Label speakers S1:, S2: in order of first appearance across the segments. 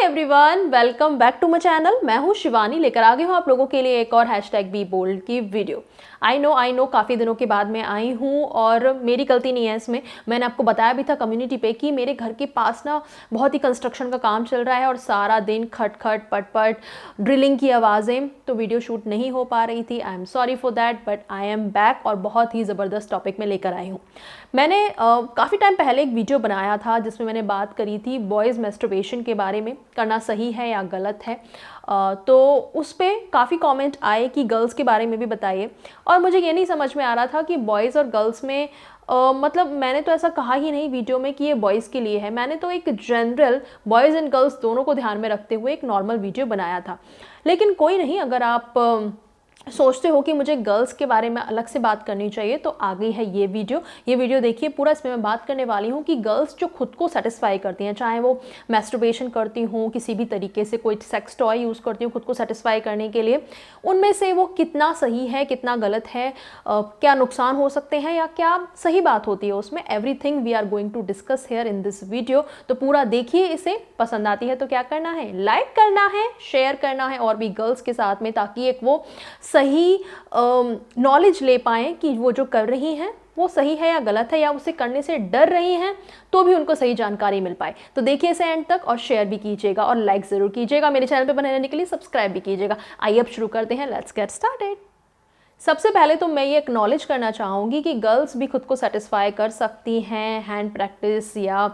S1: Everyone, welcome back to my channel. मैं हूँ शिवानी, लेकर आ गई हूँ आप लोगों के लिए एक और #बी बोल्ड की वीडियो। आई नो काफ़ी दिनों के बाद मैं आई हूँ और मेरी गलती नहीं है इसमें। मैंने आपको बताया भी था कम्युनिटी पे कि मेरे घर के पास ना बहुत ही कंस्ट्रक्शन का काम चल रहा है और सारा दिन खट खट पट पट ड्रिलिंग की आवाज़ें, तो वीडियो शूट नहीं हो पा रही थी। I am sorry for that, but I am back और बहुत ही ज़बरदस्त टॉपिक में लेकर आई हूँ। मैंने काफ़ी टाइम पहले एक वीडियो बनाया था जिसमें मैंने बात करी थी बॉयज़ मैस्टरबेशन के बारे में, करना सही है या गलत है। तो उस पर काफ़ी कमेंट आए कि गर्ल्स के बारे में भी बताइए, और मुझे ये नहीं समझ में आ रहा था कि बॉयज़ और गर्ल्स में मतलब मैंने तो ऐसा कहा ही नहीं वीडियो में कि ये बॉयज़ के लिए है। मैंने तो एक जनरल बॉयज़ एंड गर्ल्स दोनों को ध्यान में रखते हुए एक नॉर्मल वीडियो बनाया था। लेकिन कोई नहीं, अगर आप सोचते हो कि मुझे गर्ल्स के बारे में अलग से बात करनी चाहिए तो आ गई है ये वीडियो देखिए पूरा। इसमें मैं बात करने वाली हूँ कि गर्ल्स जो खुद को सेटिस्फाई करती हैं, चाहे वो मैस्टरबेशन करती हूँ, किसी भी तरीके से कोई सेक्स टॉय यूज़ करती हूँ खुद को सेटिस्फाई करने के लिए, उनमें से वो कितना सही है कितना गलत है, क्या नुकसान हो सकते हैं या क्या सही बात होती है उसमें। Everything we are going to discuss here in this video. तो पूरा देखिए, इसे पसंद आती है तो क्या करना है, लाइक करना है, शेयर करना है और भी गर्ल्स के साथ में, ताकि एक वो सही नॉलेज ले पाएँ कि वो जो कर रही हैं वो सही है या गलत है, या उसे करने से डर रही हैं तो भी उनको सही जानकारी मिल पाए। तो देखिए इसे एंड तक और शेयर भी कीजिएगा और लाइक ज़रूर कीजिएगा। मेरे चैनल पे बने रहने के लिए सब्सक्राइब भी कीजिएगा। आइए अब शुरू करते हैं, लेट्स गेट स्टार्टेड। सबसे पहले तो मैं ये एक्नॉलेज करना चाहूँगी कि गर्ल्स भी खुद को सेटिस्फाई कर सकती हैं, हैंड प्रैक्टिस या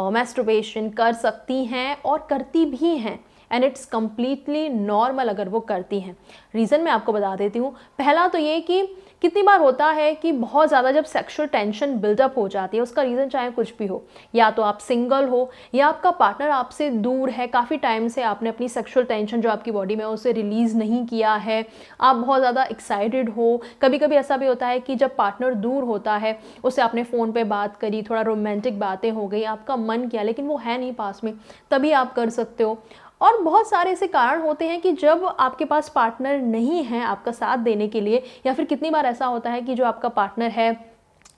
S1: मैस्टरबेशन कर सकती हैं और करती भी हैं, एंड इट्स कम्प्लीटली नॉर्मल अगर वो करती हैं। रीज़न मैं आपको बता देती हूँ। पहला तो ये कि कितनी बार होता है कि बहुत ज़्यादा जब सेक्सुअल टेंशन बिल्डअप हो जाती है, उसका रीज़न चाहे कुछ भी हो, या तो आप सिंगल हो या आपका पार्टनर आपसे दूर है, काफ़ी टाइम से आपने अपनी सेक्सुअल टेंशन जो आपकी बॉडी में है उसे रिलीज़ नहीं किया है, आप बहुत ज़्यादा एक्साइटेड हो। कभी कभी ऐसा भी होता है कि जब पार्टनर दूर होता है, उससे आपने फ़ोन पर बात करी, थोड़ा रोमांटिक बातें हो गई, आपका मन किया लेकिन वो है नहीं पास में, तभी आप कर सकते हो। और बहुत सारे ऐसे कारण होते हैं कि जब आपके पास पार्टनर नहीं है आपका साथ देने के लिए, या फिर कितनी बार ऐसा होता है कि जो आपका पार्टनर है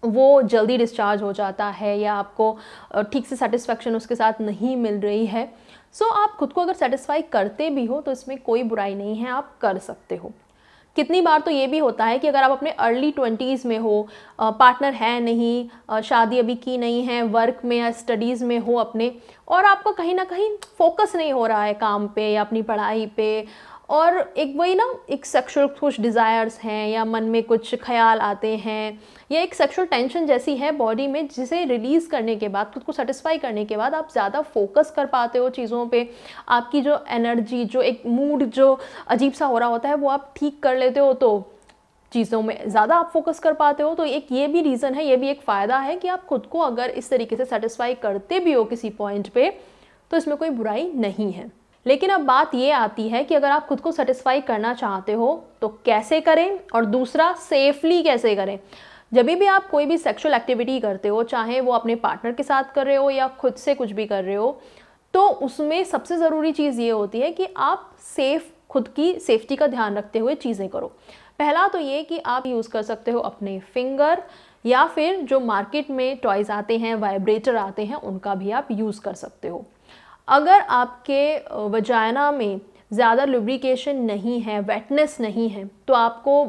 S1: वो जल्दी डिस्चार्ज हो जाता है या आपको ठीक से सेटिस्फेक्शन उसके साथ नहीं मिल रही है। सो आप खुद को अगर सेटिस्फाई करते भी हो तो इसमें कोई बुराई नहीं है, आप कर सकते हो। कितनी बार तो ये भी होता है कि अगर आप अपने अर्ली 20s में हो, पार्टनर है नहीं, शादी अभी की नहीं है, वर्क में या स्टडीज़ में हो अपने, और आपको कहीं ना कहीं फोकस नहीं हो रहा है काम पे या अपनी पढ़ाई पे, और एक वही ना एक सेक्सुअल कुछ डिज़ायर्स हैं या मन में कुछ ख्याल आते हैं या एक सेक्सुअल टेंशन जैसी है बॉडी में, जिसे रिलीज़ करने के बाद, खुद को सेटिस्फाई करने के बाद आप ज़्यादा फोकस कर पाते हो चीज़ों पे। आपकी जो एनर्जी, जो एक मूड जो अजीब सा हो रहा होता है वो आप ठीक कर लेते हो, तो चीज़ों में ज़्यादा आप फोकस कर पाते हो। तो एक ये भी रीज़न है, ये भी एक फ़ायदा है कि आप खुद को अगर इस तरीके से सेटिस्फाई करते भी हो किसी पॉइंट पे, तो इसमें कोई बुराई नहीं है। लेकिन अब बात ये आती है कि अगर आप खुद को सेटिस्फाई करना चाहते हो तो कैसे करें, और दूसरा सेफली कैसे करें। जब भी आप कोई भी सेक्सुअल एक्टिविटी करते हो, चाहे वो अपने पार्टनर के साथ कर रहे हो या खुद से कुछ भी कर रहे हो, तो उसमें सबसे ज़रूरी चीज़ ये होती है कि आप खुद की सेफ्टी का ध्यान रखते हुए चीज़ें करो। पहला तो ये कि आप यूज़ कर सकते हो अपने फिंगर, या फिर जो मार्केट में टॉयज़ आते हैं, वाइब्रेटर आते हैं, उनका भी आप यूज़ कर सकते हो। अगर आपके वजाइना में ज़्यादा लुब्रिकेशन नहीं है, वेटनेस नहीं है, तो आपको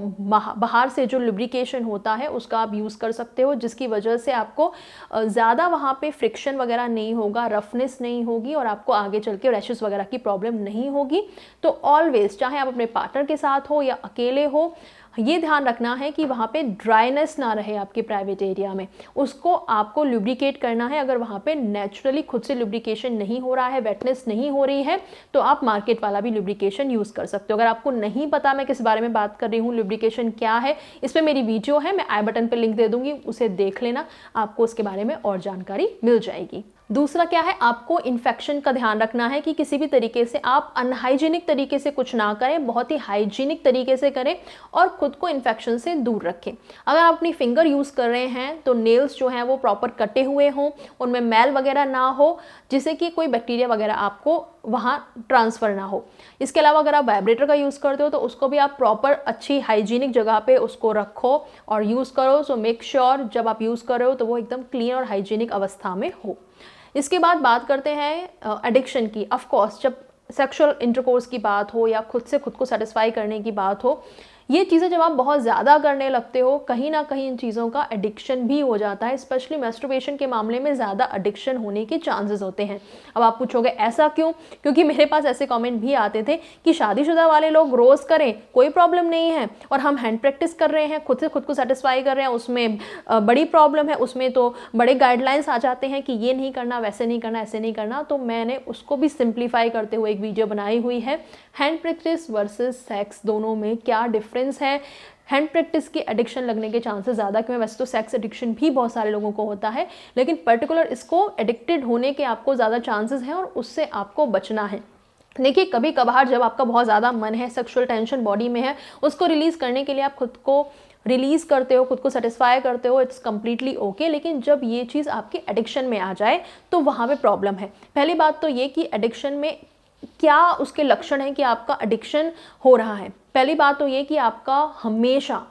S1: बाहर से जो लुब्रिकेशन होता है उसका आप यूज़ कर सकते हो, जिसकी वजह से आपको ज़्यादा वहाँ पे फ्रिक्शन वगैरह नहीं होगा, रफनेस नहीं होगी और आपको आगे चल के रैशेस वगैरह की प्रॉब्लम नहीं होगी। तो ऑलवेज, चाहे आप अपने पार्टनर के साथ हो या अकेले हो, ये ध्यान रखना है कि वहाँ पे ड्राइनेस ना रहे आपके प्राइवेट एरिया में, उसको आपको लुब्रिकेट करना है। अगर वहाँ पे नेचुरली खुद से लुब्रिकेशन नहीं हो रहा है, वेटनेस नहीं हो रही है, तो आप मार्केट वाला भी लुब्रिकेशन यूज़ कर सकते हो। अगर आपको नहीं पता मैं किस बारे में बात कर रही हूँ, लुब्रिकेशन क्या है, इस पर मेरी वीडियो है, मैं आई बटन पर लिंक दे दूँगी, उसे देख लेना, आपको उसके बारे में और जानकारी मिल जाएगी। दूसरा क्या है, आपको इन्फेक्शन का ध्यान रखना है कि किसी भी तरीके से आप अनहाइजीनिक तरीके से कुछ ना करें, बहुत ही हाइजीनिक तरीके से करें और खुद को इन्फेक्शन से दूर रखें। अगर आप अपनी फिंगर यूज़ कर रहे हैं तो नेल्स जो हैं वो प्रॉपर कटे हुए हों, उनमें मैल वगैरह ना हो, जिससे कि कोई बैक्टीरिया वगैरह आपको वहाँ ट्रांसफ़र ना हो। इसके अलावा अगर आप वाइब्रेटर का यूज़ करते हो तो उसको भी आप प्रॉपर अच्छी हाइजीनिक जगह पे उसको रखो और यूज़ करो। सो मेक श्योर जब आप यूज़ कर रहे हो तो वो एकदम क्लीन और हाइजीनिक अवस्था में हो। इसके बाद बात करते हैं एडिक्शन की। ऑफ कोर्स जब सेक्सुअल इंटरकोर्स की बात हो या खुद से खुद को सेटिस्फाई करने की बात हो, ये चीज़ें जब आप बहुत ज़्यादा करने लगते हो, कहीं ना कहीं इन चीज़ों का एडिक्शन भी हो जाता है। स्पेशली मैस्टरबेशन के मामले में ज़्यादा एडिक्शन होने के चांसेस होते हैं। अब आप पूछोगे ऐसा क्यों? क्योंकि मेरे पास ऐसे कमेंट भी आते थे कि शादीशुदा वाले लोग रोज़ करें कोई प्रॉब्लम नहीं है, और हम हैंड प्रैक्टिस कर रहे हैं, खुद से खुद को सेटिस्फाई कर रहे हैं, उसमें बड़ी प्रॉब्लम है, उसमें तो बड़े गाइडलाइंस आ जाते हैं कि ये नहीं करना, वैसे नहीं करना, ऐसे नहीं करना। तो मैंने उसको भी सिंप्लीफाई करते हुए एक वीडियो बनाई हुई है, हैंड प्रैक्टिस वर्सेस सेक्स, दोनों में क्या डिफरेंस है। हैंड प्रैक्टिस की एडिक्शन लगने के चांसेस ज़्यादा, क्योंकि वैसे तो सेक्स एडिक्शन भी बहुत सारे लोगों को होता है, लेकिन पर्टिकुलर इसको एडिक्टेड होने के आपको ज़्यादा चांसेस हैं और उससे आपको बचना है। देखिए, कभी कभार जब आपका बहुत ज़्यादा मन है, सेक्सुअल टेंशन बॉडी में है, उसको रिलीज़ करने के लिए आप खुद को रिलीज़ करते हो, खुद को सेटिस्फाई करते हो, इट्स कम्प्लीटली ओके। लेकिन जब ये चीज़ आपकी एडिक्शन में आ जाए तो वहाँ पे प्रॉब्लम है। पहली बात तो ये कि एडिक्शन में क्या उसके लक्षण हैं कि आपका एडिक्शन हो रहा है। पहली बात तो ये कि आपका हमेशा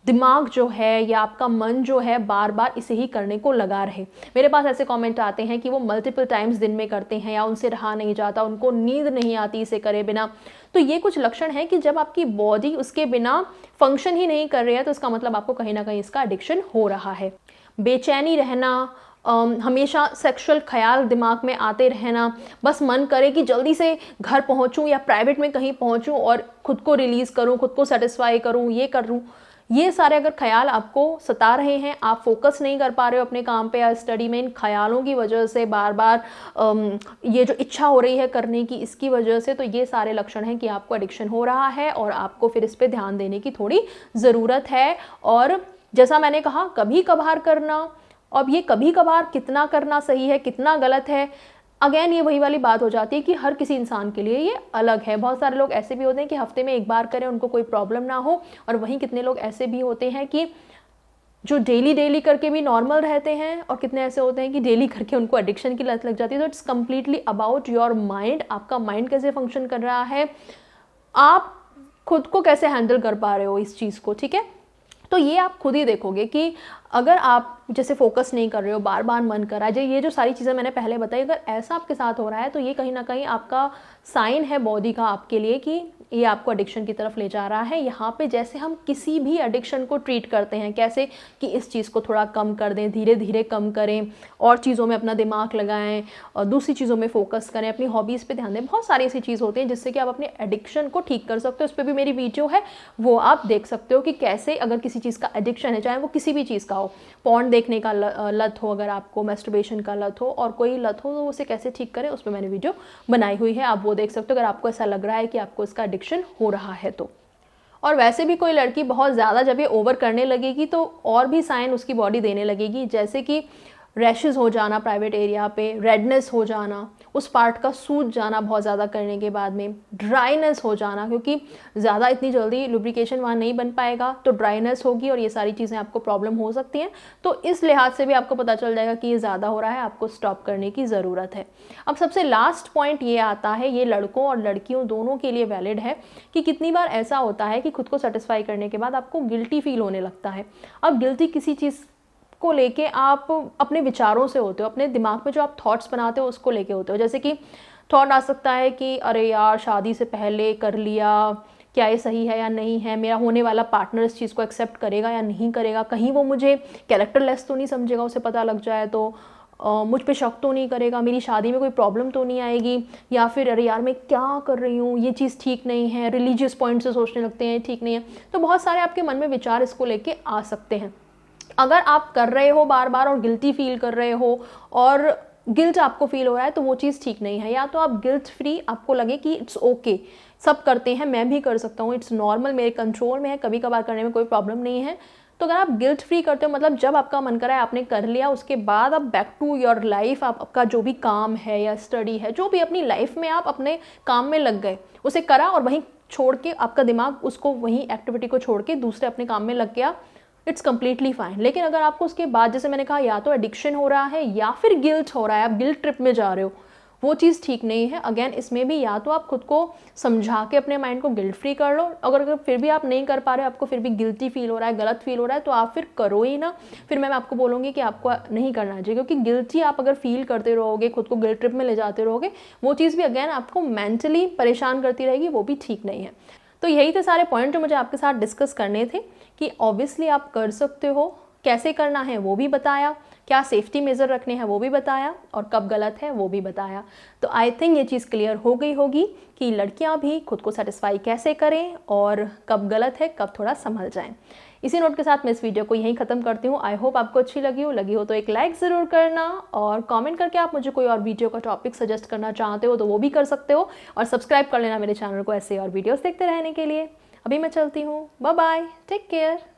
S1: दिमाग जो है या आपका मन जो है बार बार इसे ही करने को लगा रहे। मेरे पास ऐसे कमेंट आते हैं कि वो मल्टीपल टाइम्स दिन में करते हैं या उनसे रहा नहीं जाता, उनको नींद नहीं आती इसे करे बिना। तो ये कुछ लक्षण है कि जब आपकी बॉडी उसके बिना फंक्शन ही नहीं कर रही है तो इसका मतलब आपको कहीं ना कहीं इसका एडिक्शन हो रहा है। बेचैनी रहना, हमेशा सेक्सुअल ख्याल दिमाग में आते रहना, बस मन करे कि जल्दी से घर पहुंचूं या प्राइवेट में कहीं पहुंचूं और खुद को रिलीज़ करूं, खुद को सेटिस्फाई करूं, ये करूं। ये सारे अगर ख्याल आपको सता रहे हैं, आप फोकस नहीं कर पा रहे हो अपने काम पे या स्टडी में, इन ख्यालों की वजह से बार बार ये जो इच्छा हो रही है करने की, इसकी वजह से, तो ये सारे लक्षण हैं कि आपको एडिक्शन हो रहा है और आपको फिर इस पर ध्यान देने की थोड़ी ज़रूरत है। और जैसा मैंने कहा, कभी कभार करना, अब ये कभी कभार कितना करना सही है, कितना गलत है, अगेन ये वही वाली बात हो जाती है कि हर किसी इंसान के लिए ये अलग है। बहुत सारे लोग ऐसे भी होते हैं कि हफ्ते में एक बार करें, उनको कोई प्रॉब्लम ना हो, और वहीं कितने लोग ऐसे भी होते हैं कि जो डेली करके भी नॉर्मल रहते हैं, और कितने ऐसे होते हैं कि डेली करके उनको एडिक्शन की लत लग जाती है। तो it's completely about your mind, आपका माइंड कैसे फंक्शन कर रहा है, आप खुद को कैसे हैंडल कर पा रहे हो इस चीज़ को, ठीक है। तो ये आप खुद ही देखोगे कि अगर आप जैसे फोकस नहीं कर रहे हो, बार बार मन कर रहा है, ये जो सारी चीज़ें मैंने पहले बताई, अगर ऐसा आपके साथ हो रहा है तो ये कहीं ना कहीं आपका साइन है बॉडी का आपके लिए कि ये आपको एडिक्शन की तरफ ले जा रहा है। यहाँ पे जैसे हम किसी भी एडिक्शन को ट्रीट करते हैं, कैसे कि इस चीज़ को थोड़ा कम कर दें, धीरे धीरे कम करें, और चीज़ों में अपना दिमाग लगाएं और दूसरी चीज़ों में फोकस करें, अपनी हॉबीज़ पे ध्यान दें। बहुत सारी ऐसी चीज़ होती हैं जिससे कि आप अपने एडिक्शन को ठीक कर सकते हो। उस पर भी मेरी वीडियो है, वो आप देख सकते हो कि कैसे अगर किसी चीज़ का एडिक्शन है, चाहे वो किसी भी चीज़ का हो, पॉर्न देखने का लत हो, अगर आपको मैस्टरबेशन का लत हो, और कोई लत हो, तो उसे कैसे ठीक करें, उस पर मैंने वीडियो बनाई हुई है, आप वो देख सकते हो अगर आपको ऐसा लग रहा है कि आपको इसका एडिक्शन हो रहा है तो। और वैसे भी कोई लड़की बहुत ज़्यादा जब ये ओवर करने लगेगी तो और भी साइन उसकी बॉडी देने लगेगी, जैसे कि रैशेज़ हो जाना प्राइवेट एरिया पे, रेडनेस हो जाना, उस पार्ट का सूज जाना बहुत ज़्यादा करने के बाद में, ड्राइनेस हो जाना, क्योंकि ज़्यादा इतनी जल्दी लुब्रिकेशन वहाँ नहीं बन पाएगा तो ड्राइनेस होगी और ये सारी चीज़ें आपको प्रॉब्लम हो सकती हैं। तो इस लिहाज से भी आपको पता चल जाएगा कि ये ज़्यादा हो रहा है, आपको स्टॉप करने की ज़रूरत है। अब सबसे लास्ट पॉइंट ये आता है, ये लड़कों और लड़कियों दोनों के लिए वैलिड है, कि कितनी बार ऐसा होता है कि खुद को सेटिस्फाई करने के बाद आपको गिल्टी फील होने लगता है। अब गिल्टी किसी चीज़ को लेके आप अपने विचारों से होते हो, अपने दिमाग में जो आप थॉट्स बनाते हो उसको लेके होते हो। जैसे कि थॉट आ सकता है कि अरे यार, शादी से पहले कर लिया, क्या ये सही है या नहीं है, मेरा होने वाला पार्टनर इस चीज़ को एक्सेप्ट करेगा या नहीं करेगा, कहीं वो मुझे कैरेक्टरलेस तो नहीं समझेगा उसे पता लग जाए तो, मुझ पे शक तो नहीं करेगा, मेरी शादी में कोई प्रॉब्लम तो नहीं आएगी, या फिर अरे यार मैं क्या कर रही हूँ, ये चीज़ ठीक नहीं है, रिलीजियस पॉइंट से सोचने लगते हैं ठीक नहीं है। तो बहुत सारे आपके मन में विचार इसको लेके आ सकते हैं। अगर आप कर रहे हो बार बार और गिल्टी फील कर रहे हो और गिल्ट आपको फील हो रहा है तो वो चीज़ ठीक नहीं है। या तो आप गिल्ट फ्री, आपको लगे कि इट्स ओके, सब करते हैं, मैं भी कर सकता हूँ, इट्स नॉर्मल, मेरे कंट्रोल में है, कभी कभार करने में कोई प्रॉब्लम नहीं है। तो अगर आप गिल्ट फ्री करते हो, मतलब जब आपका मन करा है आपने कर लिया, उसके बाद आप बैक टू योर लाइफ, आपका जो भी काम है या स्टडी है, जो भी अपनी लाइफ में आप अपने काम में लग गए, उसे करा और वहीं छोड़ के आपका दिमाग उसको, वहीं एक्टिविटी को छोड़ के दूसरे अपने काम में लग गया, इट्स कम्प्लीटली फाइन। लेकिन अगर आपको उसके बाद, जैसे मैंने कहा, या तो एडिक्शन हो रहा है या फिर गिल्ट हो रहा है, आप गिल्ट ट्रिप में जा रहे हो, वो चीज़ ठीक नहीं है। अगेन इसमें भी या तो आप खुद को समझा के अपने माइंड को गिल्ट फ्री कर लो, अगर फिर भी आप नहीं कर पा रहे हो, आपको फिर भी गिल्टी फील हो रहा है, गलत फील हो रहा है, तो आप फिर करो ही ना। फिर मैं आपको बोलूँगी कि आपको नहीं करना चाहिए, क्योंकि गिल्टी आप अगर फील करते रहोगे, खुद को गिल्ट ट्रिप में ले जाते रहोगे, वो चीज़ भी अगेन आपको मेंटली परेशान करती रहेगी, वो भी ठीक नहीं है। तो यही थे सारे पॉइंट जो मुझे आपके साथ डिस्कस करने थे कि ऑब्वियसली आप कर सकते हो, कैसे करना है वो भी बताया, क्या सेफ्टी मेजर रखने हैं वो भी बताया, और कब गलत है वो भी बताया। तो आई थिंक ये चीज़ क्लियर हो गई होगी कि लड़कियां भी खुद को सेटिस्फाई कैसे करें और कब गलत है, कब थोड़ा संभल जाएं। इसी नोट के साथ मैं इस वीडियो को यहीं ख़त्म करती हूँ। आई होप आपको अच्छी लगी हो तो एक लाइक ज़रूर करना, और कमेंट करके आप मुझे कोई और वीडियो का टॉपिक सजेस्ट करना चाहते हो तो वो भी कर सकते हो, और सब्सक्राइब कर लेना मेरे चैनल को ऐसे और वीडियोस देखते रहने के लिए। अभी मैं चलती हूँ, बाय बाय, टेक केयर।